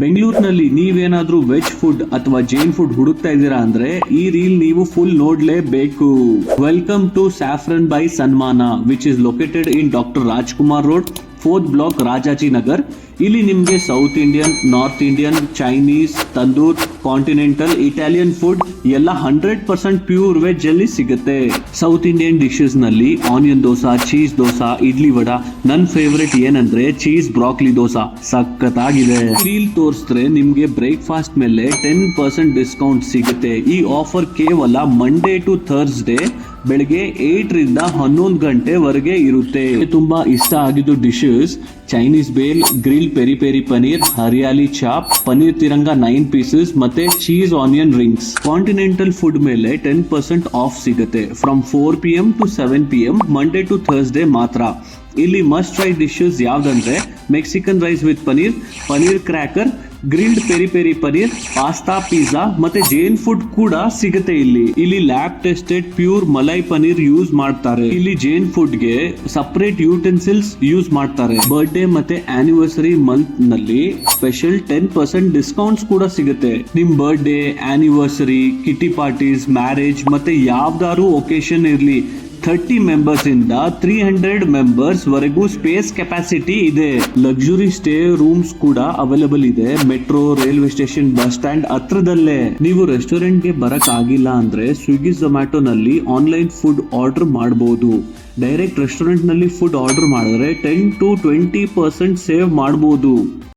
ಬೆಂಗಳೂರಿನಲ್ಲಿ ನೀವೇನಾದ್ರೂ veg food ಅಥವಾ ಜೈನ್ ಫುಡ್ ಹುಡುಕ್ತಾ ಇದ್ದೀರಾ ಅಂದ್ರೆ ಈ ರೀಲ್ ನೀವು ಫುಲ್ ನೋಡ್ಲೇಬೇಕು. Welcome to Saffron by Sanmana which is located in doctor Rajkumar road, 4th block, Rajajinagar. ಇಲ್ಲಿ ನಿಮ್ಗೆ south Indian, north Indian, Chinese, tandoor, continental, Italian food ಎಲ್ಲ 100% ಪ್ಯೂರ್ ವೆಜ್ ಅಲ್ಲಿ ಸಿಗುತ್ತೆ. ಸೌತ್ ಇಂಡಿಯನ್ ಡಿಶಸ್ ನಲ್ಲಿ ಆನಿಯನ್ ದೋಸಾ, ಚೀಸ್ ದೋಸಾ, ಇಡ್ಲಿ ವಡ. ನನ್ ಫೇವರೇಟ್ ಏನಂದ್ರೆ ಚೀಸ್ ಬ್ರಾಕ್ಲಿ ದೋಸಾ, ಸಖತ್ತಾಗಿದೆ. ರೀಲ್ ತೋರಿಸಿದ್ರೆ ನಿಮ್ಗೆ ಬ್ರೇಕ್ಫಾಸ್ಟ್ ಮೇಲೆ 10% ಡಿಸ್ಕೌಂಟ್ ಸಿಗುತ್ತೆ. ಈ ಆಫರ್ ಕೇವಲ ಮಂಡೇ ಟು ಥರ್ಸ್ಡೇ ಬೆಳಗ್ಗೆ 8 ರಿಂದ 11 ಗಂಟೆವರೆಗೆ ಇರುತ್ತೆ. ತುಂಬಾ ಇಷ್ಟ ಆಗಿದ್ದು dishes Chinese bhel, grill peri peri paneer, hariyali chop, paneer tiranga 9 pieces ಮತ್ತೆ cheese onion rings. Continental food ಮೇಲೆ 10% ಆಫ್ ಸಿಗುತ್ತೆ from 4 PM to 7 PM Monday to Thursday ಮಾತ್ರ. ಇಲ್ಲಿ ಮಸ್ಟ್ ಟ್ರೈ ಡಿಶಸ್ ಯಾವ್ದಂದ್ರೆ Mexican rice with paneer, paneer cracker, grilled peri peri paneer, pasta, pizza ಮತ್ತೆ Jain food ಕೂಡ ಸಿಗುತ್ತೆ. ಇಲ್ಲಿ lab tested pure malai paneer use ಮಾಡ್ತಾರೆ. ಇಲ್ಲಿ ಜೈನ್ ಫುಡ್ ಗೆ ಸಪರೇಟ್ ಯೂಟೆನ್ಸಿಲ್ಸ್ ಯೂಸ್ ಮಾಡ್ತಾರೆ. ಬರ್ತ್ಡೇ ಮತ್ತೆ ಆನಿವರ್ಸರಿ ಮಂತ್ ನಲ್ಲಿ ಸ್ಪೆಷಲ್ 10% ಡಿಸ್ಕೌಂಟ್ಸ್ ಕೂಡ ಸಿಗುತ್ತೆ. ನಿಮ್ ಬರ್ತ್ಡೇ, ಆನಿವರ್ಸರಿ, ಕಿಟಿ ಪಾರ್ಟೀಸ್, ಮ್ಯಾರೇಜ್ ಮತ್ತೆ ಯಾವ್ದಾದ್ರು ಒಕೇಶನ್ ಇರ್ಲಿ 30 ಮೆಂಬರ್ಸ್ ಇಂದ 300 ಮೆಂಬರ್ಸ್ ವರೆಗೂ ಸ್ಪೇಸ್ ಕೆಪಾಸಿಟಿ ಇದೆ. ಲಕ್ಸುರಿ ಸ್ಟೇ ರೂಮ್ಸ್ ಕೂಡ ಅವೈಲೇಬಲ್ ಇದೆ. Metro, railway station, bus stand ಹತ್ರದಲ್ಲೇ. ನೀವು ರೆಸ್ಟೋರೆಂಟ್ ಗೆ ಬರಕ್ ಆಗಿಲ್ಲ ಅಂದ್ರೆ ಸ್ವಿಗ್ಗಿ, ಝೊಮ್ಯಾಟೊ ನಲ್ಲಿ ಆನ್ಲೈನ್ ಫುಡ್ ಆರ್ಡರ್ ಮಾಡಬಹುದು. ಡೈರೆಕ್ಟ್ ರೆಸ್ಟೋರೆಂಟ್ ನಲ್ಲಿ ಫುಡ್ ಆರ್ಡರ್ ಮಾಡಿದ್ರೆ 10 to 20% ಸೇವ್ ಮಾಡಬಹುದು.